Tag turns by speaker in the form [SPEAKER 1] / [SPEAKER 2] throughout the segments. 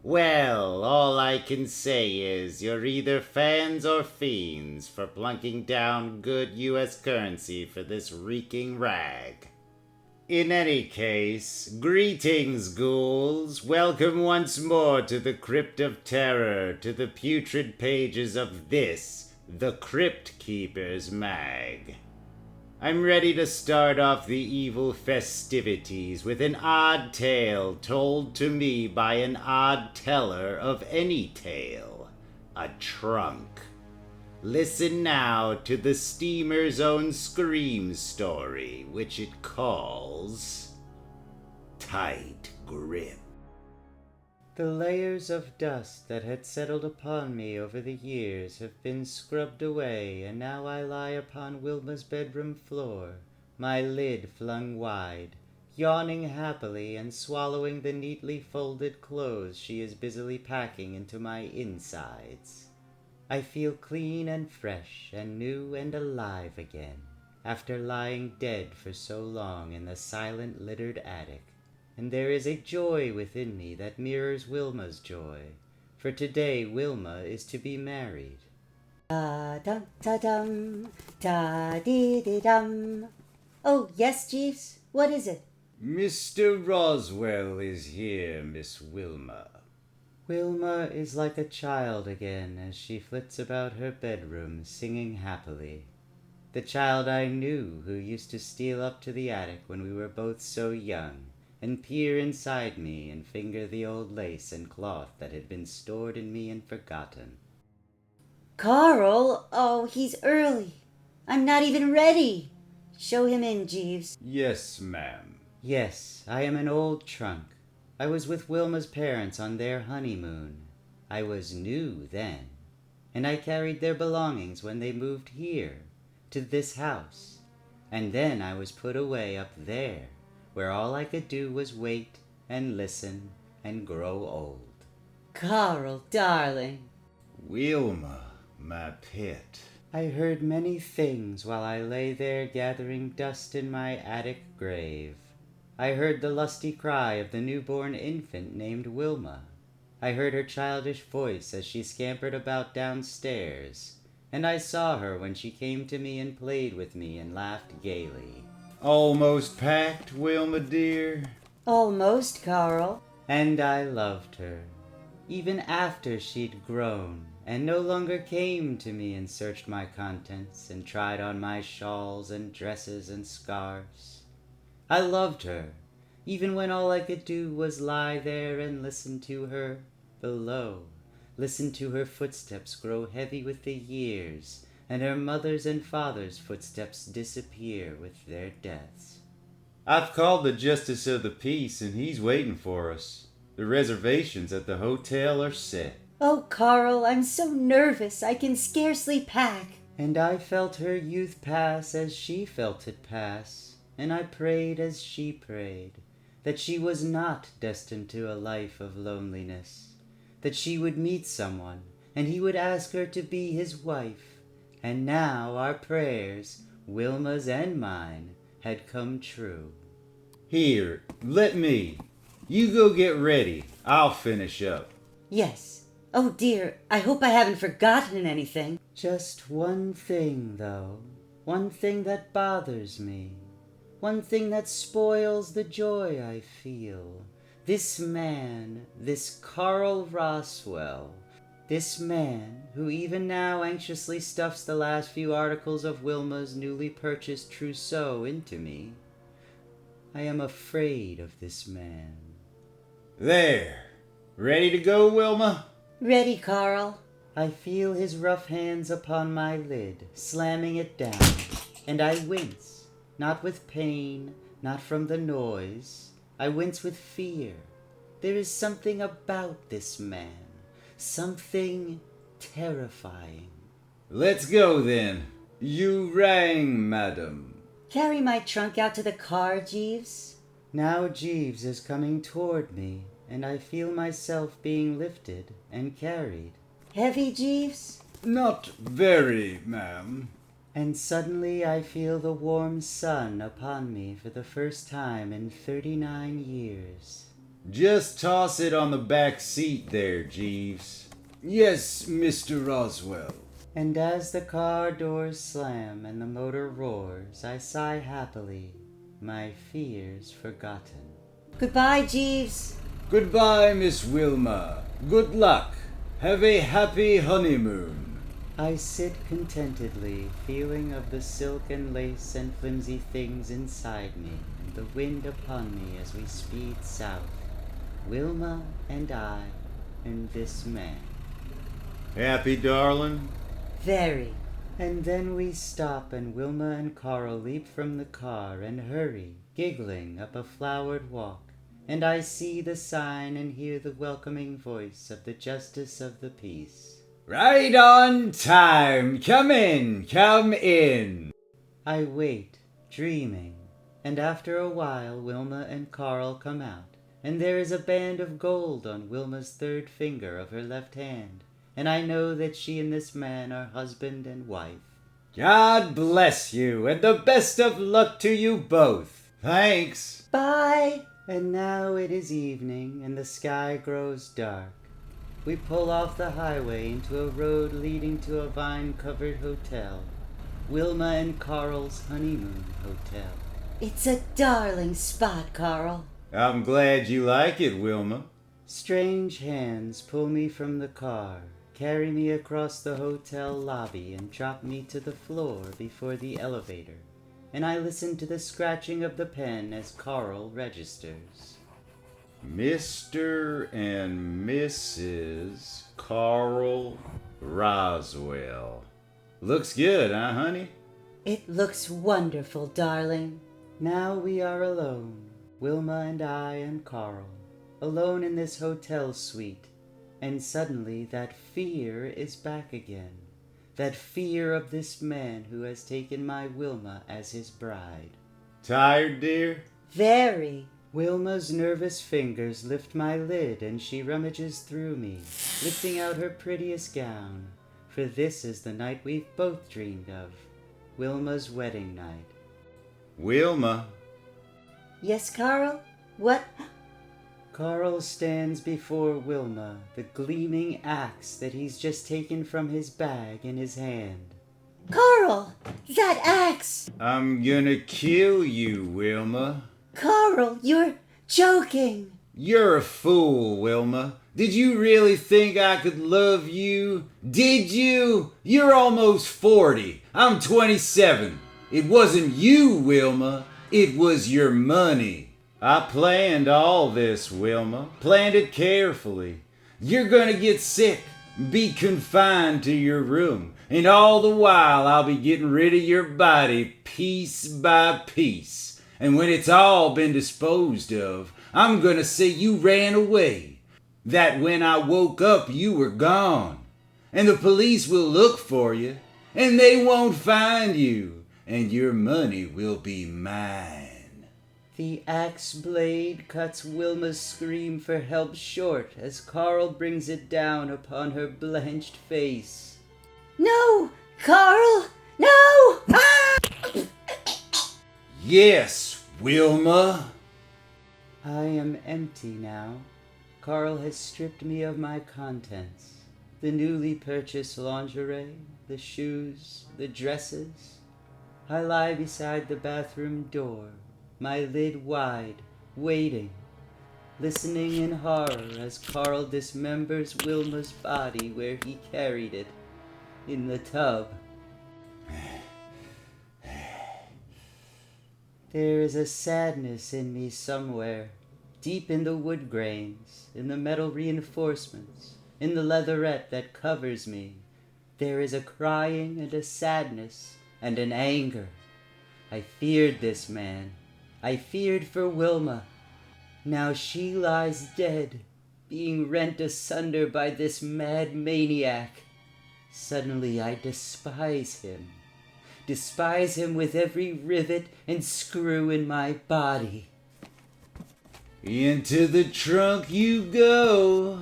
[SPEAKER 1] Well, all I can say is you're either fans or fiends for plunking down good US currency for this reeking rag. In any case, greetings, ghouls. Welcome once more to the Crypt of Terror, to the putrid pages of this, the Crypt Keeper's mag. I'm ready to start off the evil festivities with an odd tale told to me by an odd teller of any tale, a trunk. Listen now to the steamer's own scream story, which it calls Tight Grip. The layers of dust that had settled upon me over the years have been scrubbed away, and now I lie upon Wilma's bedroom floor, my lid flung wide, yawning happily and swallowing the neatly folded clothes she is busily packing into my insides. I feel clean and fresh and new and alive again, after lying dead for so long in the silent littered attic. And there is a joy within me that mirrors Wilma's joy, for today Wilma is to be married.
[SPEAKER 2] Ta-dum, ta-dee-dee-dum. Oh, yes, Jeeves? What is it?
[SPEAKER 1] Mr. Roswell is here, Miss Wilma. Wilma is like a child again as she flits about her bedroom singing happily. The child I knew who used to steal up to the attic when we were both so young, and peer inside me and finger the old lace and cloth that had been stored in me and forgotten.
[SPEAKER 2] Carl? Oh, he's early. I'm not even ready. Show him in, Jeeves.
[SPEAKER 1] Yes, ma'am. Yes, I am an old trunk. I was with Wilma's parents on their honeymoon. I was new then, and I carried their belongings when they moved here, to this house, and then I was put away up there, where all I could do was wait and listen and grow old.
[SPEAKER 2] Carl, darling.
[SPEAKER 1] Wilma, my pet. I heard many things while I lay there gathering dust in my attic grave. I heard the lusty cry of the newborn infant named Wilma. I heard her childish voice as she scampered about downstairs, and I saw her when she came to me and played with me and laughed gaily. Almost packed, Wilma dear?
[SPEAKER 2] Almost, Carl.
[SPEAKER 1] And I loved her, even after she'd grown, and no longer came to me and searched my contents and tried on my shawls and dresses and scarves. I loved her, even when all I could do was lie there and listen to her below, listen to her footsteps grow heavy with the years, and her mother's and father's footsteps disappear with their deaths. I've called the Justice of the Peace, and he's waiting for us. The reservations at the hotel are set.
[SPEAKER 2] Oh, Carl, I'm so nervous I can scarcely pack.
[SPEAKER 1] And I felt her youth pass as she felt it pass, and I prayed as she prayed, that she was not destined to a life of loneliness, that she would meet someone, and he would ask her to be his wife. And now our prayers, Wilma's and mine, had come true. Here, let me. You go get ready. I'll finish up.
[SPEAKER 2] Yes. Oh, dear, I hope I haven't forgotten anything.
[SPEAKER 1] Just one thing, though. One thing that bothers me. One thing that spoils the joy I feel. This man, this Carl Roswell, this man who even now anxiously stuffs the last few articles of Wilma's newly purchased trousseau into me. I am afraid of this man. There! Ready to go, Wilma?
[SPEAKER 2] Ready, Carl.
[SPEAKER 1] I feel his rough hands upon my lid, slamming it down, and I wince, not with pain, not from the noise. I wince with fear. There is something about this man. Something terrifying. Let's go, then. You rang, madam.
[SPEAKER 2] Carry my trunk out to the car, Jeeves.
[SPEAKER 1] Now Jeeves is coming toward me, and I feel myself being lifted and carried.
[SPEAKER 2] Heavy, Jeeves?
[SPEAKER 1] Not very, ma'am. And suddenly I feel the warm sun upon me for the first time in 39 years. Just toss it on the back seat there, Jeeves.
[SPEAKER 3] Yes, Mr. Roswell.
[SPEAKER 2] And as the car doors slam and the motor roars, I sigh happily, my fears forgotten. Goodbye, Jeeves.
[SPEAKER 3] Goodbye, Miss Wilma. Good luck. Have a happy honeymoon.
[SPEAKER 2] I sit contentedly, feeling of the silk and lace and flimsy things inside me, and the wind upon me as we speed south. Wilma and I, and this man.
[SPEAKER 1] Happy, darling?
[SPEAKER 2] Very. And then we stop, and Wilma and Carl leap from the car and hurry, giggling, up a flowered walk. And I see the sign and hear the welcoming voice of the Justice of the Peace.
[SPEAKER 3] Right on time. Come in, come in.
[SPEAKER 2] I wait, dreaming, and after a while Wilma and Carl come out, and there is a band of gold on Wilma's third finger of her left hand, and I know that she and this man are husband and wife.
[SPEAKER 3] God bless you, and the best of luck to you both.
[SPEAKER 1] Thanks.
[SPEAKER 2] Bye! And now it is evening, and the sky grows dark. We pull off the highway into a road leading to a vine-covered hotel. Wilma and Carl's honeymoon hotel. It's a darling spot, Carl.
[SPEAKER 1] I'm glad you like it, Wilma.
[SPEAKER 2] Strange hands pull me from the car, carry me across the hotel lobby, and drop me to the floor before the elevator. And I listen to the scratching of the pen as Carl registers.
[SPEAKER 1] Mr. and Mrs. Carl Roswell. Looks good, huh, honey?
[SPEAKER 2] It looks wonderful, darling. Now we are alone, Wilma and I and Carl, alone in this hotel suite. And suddenly that fear is back again. That fear of this man who has taken my Wilma as his bride.
[SPEAKER 1] Tired, dear?
[SPEAKER 2] Very. Wilma's nervous fingers lift my lid, and she rummages through me, lifting out her prettiest gown, for this is the night we've both dreamed of, Wilma's wedding night.
[SPEAKER 1] Wilma.
[SPEAKER 2] Yes, Carl? What? Carl stands before Wilma, the gleaming axe that he's just taken from his bag in his hand. Carl! That axe!
[SPEAKER 1] I'm gonna kill you, Wilma.
[SPEAKER 2] Carl, you're joking.
[SPEAKER 1] You're a fool, Wilma. Did you really think I could love you? Did you? You're almost 40. I'm 27. It wasn't you, Wilma. It was your money. I planned all this, Wilma. Planned it carefully. You're gonna get sick, be confined to your room, and all the while I'll be getting rid of your body piece by piece. And when it's all been disposed of, I'm gonna say you ran away. That when I woke up, you were gone. And the police will look for you, and they won't find you. And your money will be mine.
[SPEAKER 2] The axe blade cuts Wilma's scream for help short as Carl brings it down upon her blanched face. No! Carl! No! Ah!
[SPEAKER 1] Yes, Wilma.
[SPEAKER 2] I am empty now. Carl has stripped me of my contents. The newly purchased lingerie, the shoes, the dresses. I lie beside the bathroom door, my lid wide, waiting, listening in horror as Carl dismembers Wilma's body where he carried it, in the tub. There is a sadness in me somewhere, deep in the wood grains, in the metal reinforcements, in the leatherette that covers me. There is a crying and a sadness and an anger. I feared this man. I feared for Wilma. Now she lies dead, being rent asunder by this mad maniac. Suddenly I despise him. Despise him with every rivet and screw in my body.
[SPEAKER 1] Into the trunk you go.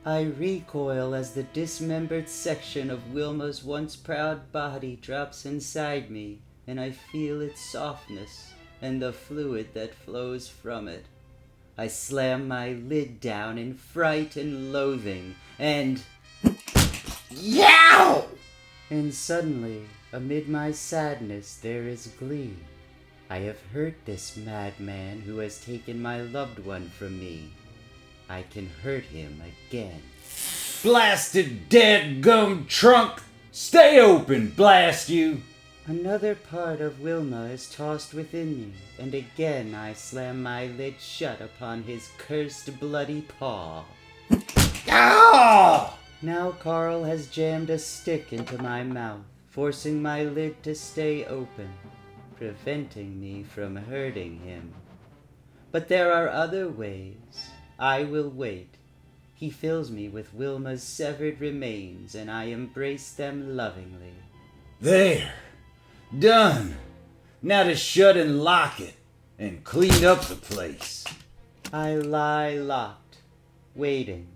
[SPEAKER 2] I recoil as the dismembered section of Wilma's once proud body drops inside me, and I feel its softness and the fluid that flows from it. I slam my lid down in fright and loathing, and
[SPEAKER 1] Yow!
[SPEAKER 2] And suddenly, amid my sadness, there is glee. I have hurt this madman who has taken my loved one from me. I can hurt him again.
[SPEAKER 3] Blasted dead-gum trunk! Stay open, blast you!
[SPEAKER 2] Another part of Wilma is tossed within me, and again I slam my lid shut upon his cursed bloody paw.
[SPEAKER 3] Ah!
[SPEAKER 2] Now Carl has jammed a stick into my mouth, forcing my lid to stay open, preventing me from hurting him. But there are other ways. I will wait. He fills me with Wilma's severed remains, and I embrace them lovingly.
[SPEAKER 3] There. Done. Now to shut and lock it, and clean up the place.
[SPEAKER 2] I lie locked, waiting.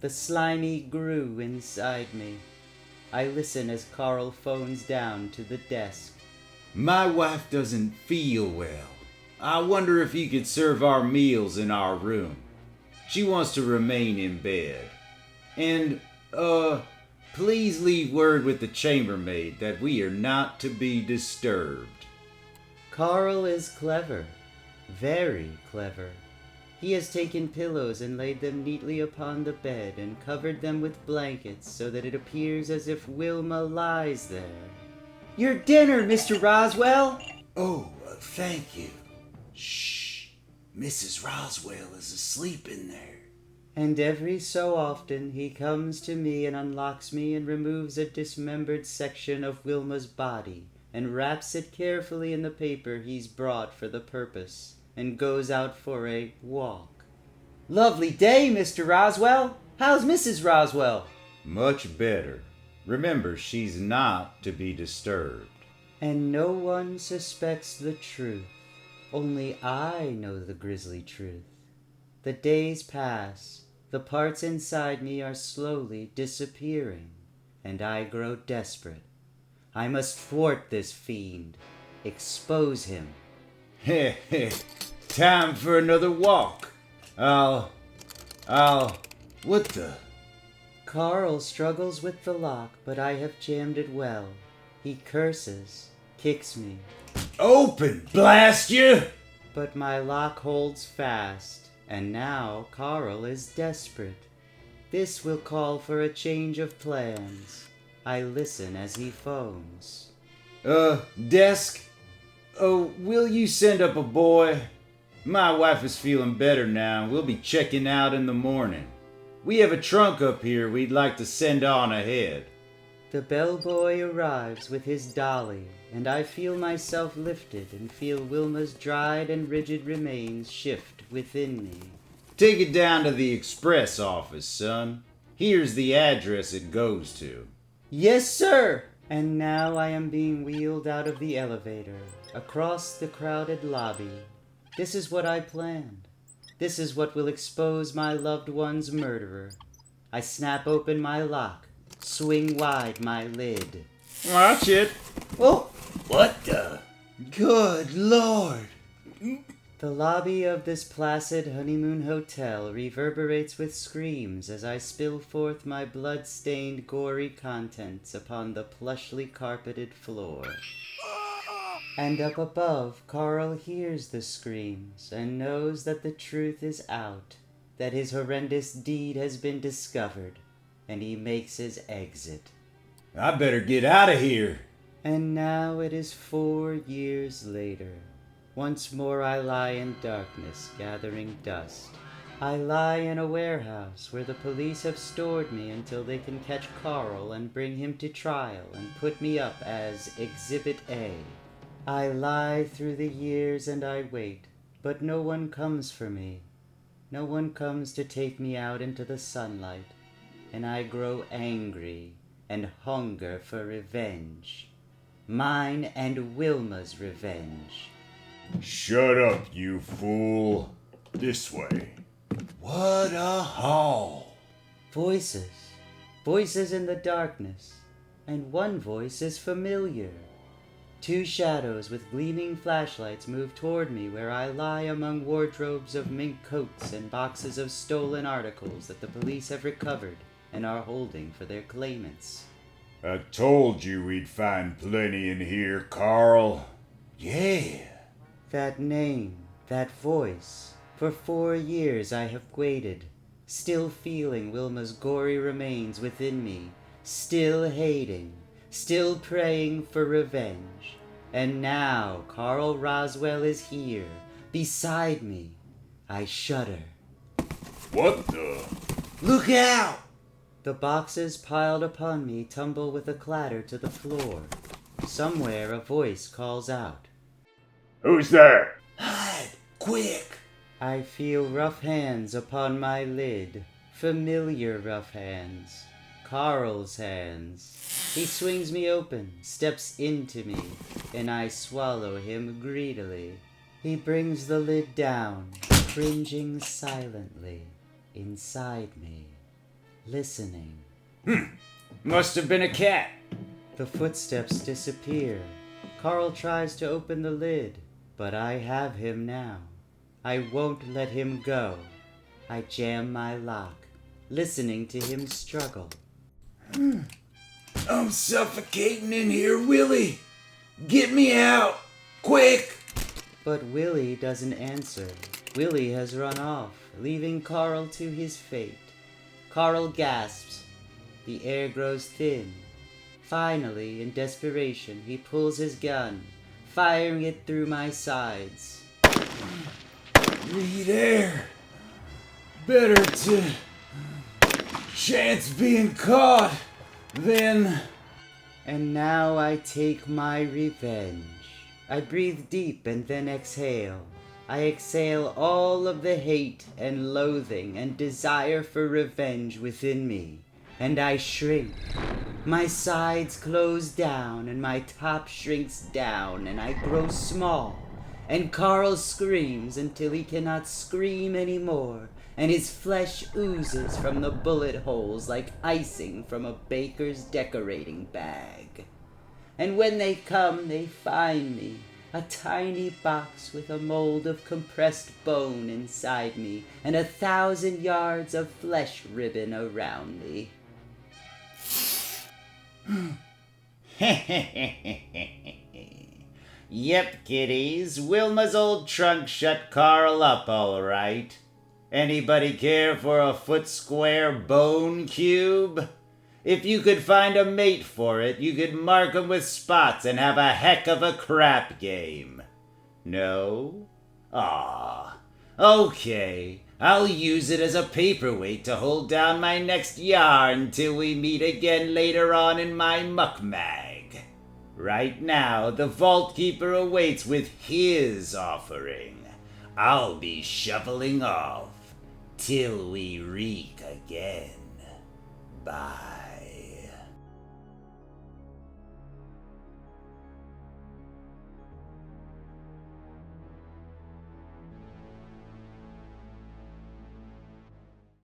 [SPEAKER 2] The slimy grew inside me. I listen as Carl phones down to the desk.
[SPEAKER 3] My wife doesn't feel well. I wonder if you could serve our meals in our room. She wants to remain in bed. And, please leave word with the chambermaid that we are not to be disturbed.
[SPEAKER 2] Carl is clever. Very clever. He has taken pillows and laid them neatly upon the bed and covered them with blankets so that it appears as if Wilma lies there. Your dinner, Mr. Roswell!
[SPEAKER 3] Oh, thank you. Shh. Mrs. Roswell is asleep in there.
[SPEAKER 2] And every so often he comes to me and unlocks me and removes a dismembered section of Wilma's body and wraps it carefully in the paper he's brought for the purpose and goes out for a walk. Lovely day, Mr. Roswell. How's Mrs. Roswell?
[SPEAKER 3] Much better. Remember, she's not to be disturbed.
[SPEAKER 2] And no one suspects the truth. Only I know the grisly truth. The days pass. The parts inside me are slowly disappearing, and I grow desperate. I must thwart this fiend. Expose him.
[SPEAKER 3] Heh heh. Time for another walk. What the?
[SPEAKER 2] Carl struggles with the lock, but I have jammed it well. He curses, kicks me.
[SPEAKER 3] Open, blast you!
[SPEAKER 2] But my lock holds fast, and now Carl is desperate. This will call for a change of plans. I listen as he phones.
[SPEAKER 3] Desk? Oh, will you send up a boy? My wife is feeling better now, and we'll be checking out in the morning. We have a trunk up here we'd like to send on ahead.
[SPEAKER 2] The bellboy arrives with his dolly, and I feel myself lifted and feel Wilma's dried and rigid remains shift within me.
[SPEAKER 3] Take it down to the express office, son. Here's the address it goes to.
[SPEAKER 2] Yes, sir! And now I am being wheeled out of the elevator, across the crowded lobby. This is what I planned. This is what will expose my loved one's murderer. I snap open my lock, swing wide my lid.
[SPEAKER 3] Watch it.
[SPEAKER 2] Oh!
[SPEAKER 3] What the? Good Lord.
[SPEAKER 2] The lobby of this placid honeymoon hotel reverberates with screams as I spill forth my blood-stained, gory contents upon the plushly carpeted floor. And up above, Carl hears the screams and knows that the truth is out, that his horrendous deed has been discovered, and he makes his exit.
[SPEAKER 3] I better get out of here.
[SPEAKER 2] And now it is 4 years later. Once more I lie in darkness, gathering dust. I lie in a warehouse where the police have stored me until they can catch Carl and bring him to trial and put me up as Exhibit A. I lie through the years and I wait, but no one comes for me. No one comes to take me out into the sunlight, and I grow angry and hunger for revenge. Mine and Wilma's revenge.
[SPEAKER 4] Shut up, you fool. This way.
[SPEAKER 3] What a haul.
[SPEAKER 2] Voices. Voices in the darkness. And one voice is familiar. 2 shadows with gleaming flashlights move toward me where I lie among wardrobes of mink coats and boxes of stolen articles that the police have recovered and are holding for their claimants.
[SPEAKER 4] I told you we'd find plenty in here, Carl.
[SPEAKER 3] Yeah.
[SPEAKER 2] That name, that voice. For 4 years I have waited, still feeling Wilma's gory remains within me, still hating, still praying for revenge. And now Carl Roswell is here, beside me. I shudder.
[SPEAKER 4] What the?
[SPEAKER 3] Look out!
[SPEAKER 2] The boxes piled upon me tumble with a clatter to the floor. Somewhere a voice calls out.
[SPEAKER 4] Who's there?
[SPEAKER 3] Hide! Quick!
[SPEAKER 2] I feel rough hands upon my lid. Familiar rough hands. Carl's hands. He swings me open, steps into me, and I swallow him greedily. He brings the lid down, cringing silently, inside me, listening.
[SPEAKER 3] Must have been a cat.
[SPEAKER 2] The footsteps disappear. Carl tries to open the lid, but I have him now. I won't let him go. I jam my lock, listening to him struggle.
[SPEAKER 3] I'm suffocating in here, Willie. Get me out, quick!
[SPEAKER 2] But Willie doesn't answer. Willie has run off, leaving Carl to his fate. Carl gasps. The air grows thin. Finally, in desperation, he pulls his gun, firing it through my sides.
[SPEAKER 3] Need air. Better to chance being caught than...
[SPEAKER 2] And now I take my revenge. I breathe deep and then exhale. I exhale all of the hate and loathing and desire for revenge within me. And I shrink. My sides close down and my top shrinks down and I grow small. And Carl screams until he cannot scream anymore, and his flesh oozes from the bullet holes like icing from a baker's decorating bag. And when they come, they find me, a tiny box with a mold of compressed bone inside me, and 1,000 yards of flesh ribbon around me.
[SPEAKER 1] Yep, kiddies, Wilma's old trunk shut Carl up all right. Anybody care for a foot-square bone cube? If you could find a mate for it, you could mark 'em with spots and have a heck of a crap game. No? Aw. Okay, I'll use it as a paperweight to hold down my next yarn till we meet again later on in my muck mag. Right now, the Vault Keeper awaits with his offering. I'll be shuffling off till we reek again. Bye.